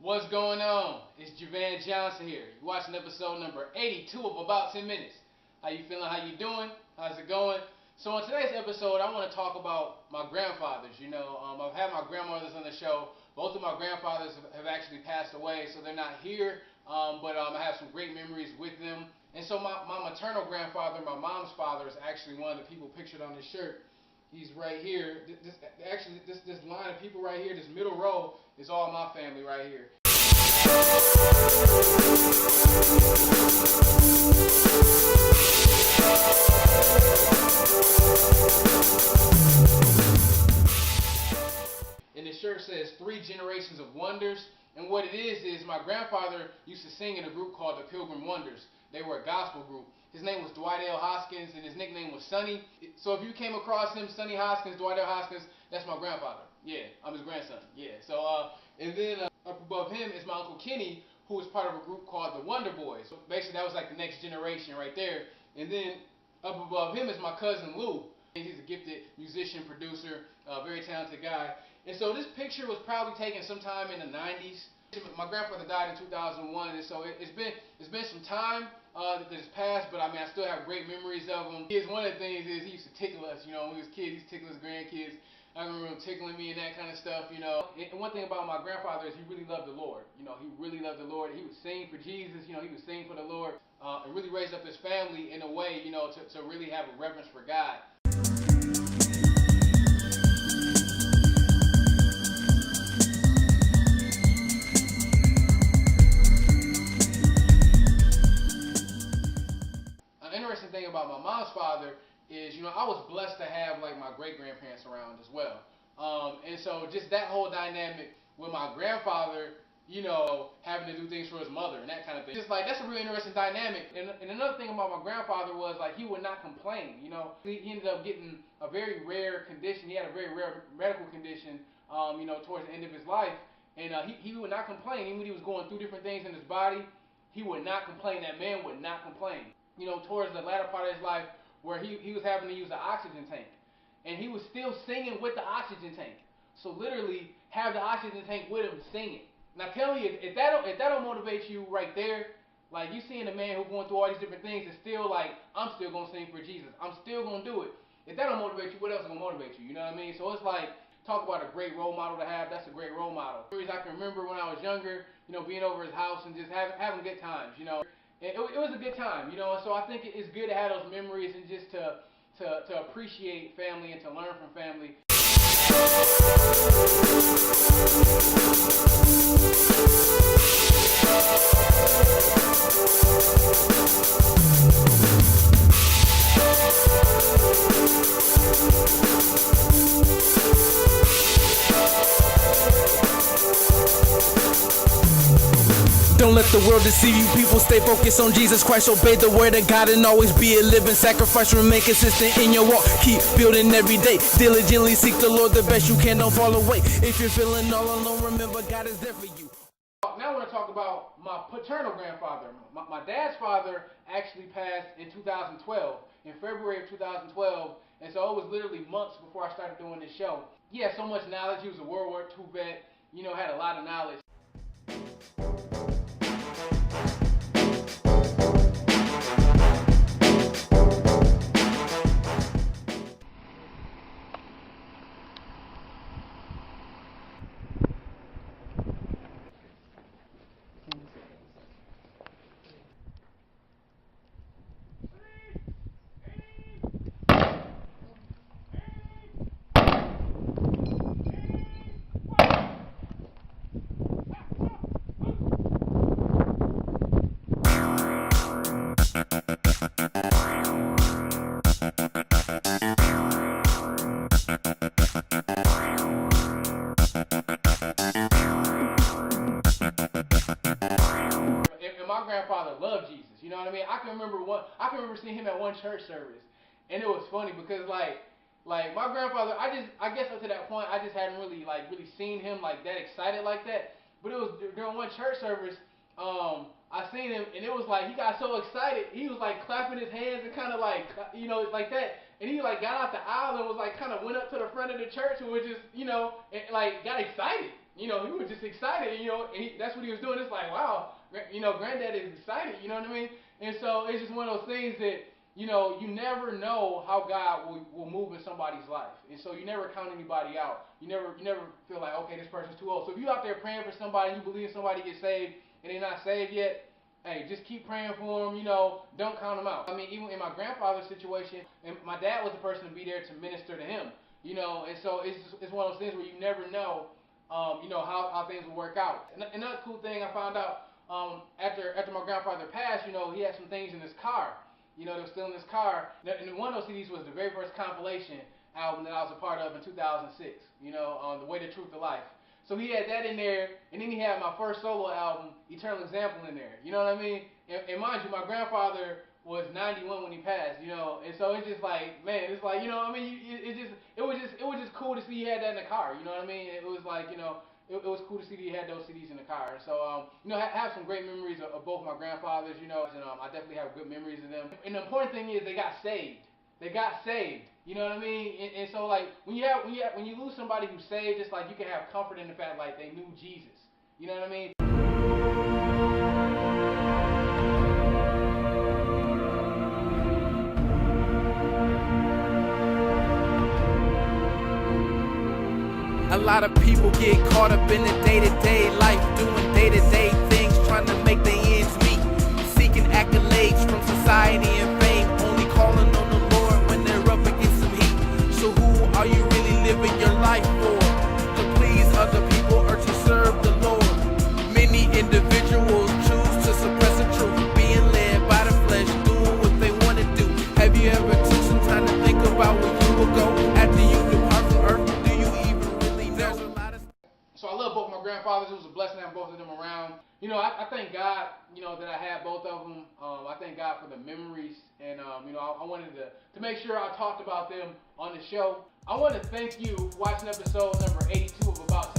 What's going on? It's Javan Johnson here. You're watching episode number 82 of About 10 Minutes. How you feeling? How you doing? How's it going? So on today's episode, I want to talk about my grandfathers. I've had my grandmothers on the show. Both of my grandfathers have actually passed away, so they're not here. But I have some great memories with them. And so my maternal grandfather, my mom's father, is actually one of the people pictured on this shirt. He's right here. This line of people right here, this middle row, is all my family right here. And the shirt says 3 generations of wonders. And what it is my grandfather used to sing in a group called the Pilgrim Wonders. They were a gospel group. His name was Dwight L. Hoskins, and his nickname was Sonny. So if you came across him, Sonny Hoskins, Dwight L. Hoskins, that's my grandfather. Yeah, I'm his grandson. Yeah. So and then up above him is my Uncle Kenny, who was part of a group called the Wonder Boys. So basically, that was like the next generation right there. And then up above him is my cousin Lou. He's a gifted musician, producer, very talented guy. And so this picture was probably taken sometime in the 90s. My grandfather died in 2001, and so it's been some time that has passed, but I mean I still have great memories of him. One of the things is he used to tickle us, when we was kids. He used to tickle his grandkids. I remember him tickling me and that kind of stuff, And one thing about my grandfather is he really loved the Lord. He really loved the Lord. He would sing for Jesus. He would sing for the Lord, and really raised up his family in a way, to really have a reverence for God. Interesting thing about my mom's father is, I was blessed to have like my great grandparents around as well. And so just that whole dynamic with my grandfather, having to do things for his mother and that kind of thing. Just like that's a really interesting dynamic. And another thing about my grandfather was like he would not complain. He ended up getting a very rare condition. He had a very rare medical condition, towards the end of his life. And he would not complain. Even when he was going through different things in his body, he would not complain. That man would not complain. Towards the latter part of his life where he was having to use the oxygen tank. And he was still singing with the oxygen tank. So literally have the oxygen tank with him singing. Now tell me, if that don't motivate you right there, like you seeing a man who's going through all these different things and still like, I'm still going to sing for Jesus. I'm still going to do it. If that don't motivate you, what else is going to motivate you? You know what I mean? So it's like, talk about a great role model to have. That's a great role model. I can remember when I was younger, being over his house and just having good times, It was a good time, and so I think it's good to have those memories and just to appreciate family and to learn from family. Don't let the world deceive you. People stay focused on Jesus Christ. Obey the word of God and always be a living sacrifice. Remain consistent in your walk. Keep building every day. Diligently seek the Lord the best you can. Don't fall away. If you're feeling all alone, remember God is there for you. Now I want to talk about my paternal grandfather. My dad's father actually passed in 2012, in February of 2012. And so it was literally months before I started doing this show. He had so much knowledge. He was a World War II vet. Had a lot of knowledge. My grandfather loved Jesus. You know what I mean? I can remember seeing him at one church service, and it was funny because like my grandfather, I guess up to that point I just hadn't really seen him like that excited like that. But it was during one church service, I seen him, and it was like he got so excited, he was like clapping his hands and kind of like like that, and he like got out the aisle and was like kind of went up to the front of the church and was just and, like got excited. you know, he was just excited, you know, and that's what he was doing. It's like, wow, you know, granddad is excited, you know what I mean? And so it's just one of those things that, you know, you never know how God will move in somebody's life. And so you never count anybody out. You never feel like, okay, this person's too old. So if you're out there praying for somebody, you believe somebody gets saved and they're not saved yet, hey, just keep praying for them, you know, don't count them out. I mean, even in my grandfather's situation, and my dad was the person to be there to minister to him, you know, and so it's one of those things where you never know, you know, how things will work out. And another cool thing I found out, after my grandfather passed, you know, he had some things in his car. You know, they were still in his car. And one of those CDs was the very first compilation album that I was a part of in 2006. You know, The Way, the Truth, the Life. So he had that in there, and then he had my first solo album, Eternal Example, in there. You know what I mean? And mind you, my grandfather was 91 when he passed. You know, and so it's just like, man, it's like, you know, I mean, it was just cool to see he had that in the car. You know what I mean? It was like, you know. It was cool to see that he had those CDs in the car. So, you know, I have some great memories of both my grandfathers, you know, and I definitely have good memories of them. And the important thing is they got saved. They got saved. You know what I mean? And so, like, when you lose somebody who's saved, it's like you can have comfort in the fact, like, they knew Jesus. You know what I mean? A lot of people get caught up in the day-to-day life, doing day-to-day things, trying to make their ends meet, seeking accolades from society and fame, only calling on the Lord when they're up against some heat. So who are you really living your life for? To please other people or to serve the Lord? Many individuals choose to suppress the truth, being led by the flesh, doing what they want to do. Have you ever took some time to think about where you will go after you depart from earth? So I love both my grandfathers. It was a blessing to have both of them around. You know, I thank God, you know, that I had both of them. I thank God for the memories, and you know, I wanted to make sure I talked about them on the show. I want to thank you for watching episode number 82 of About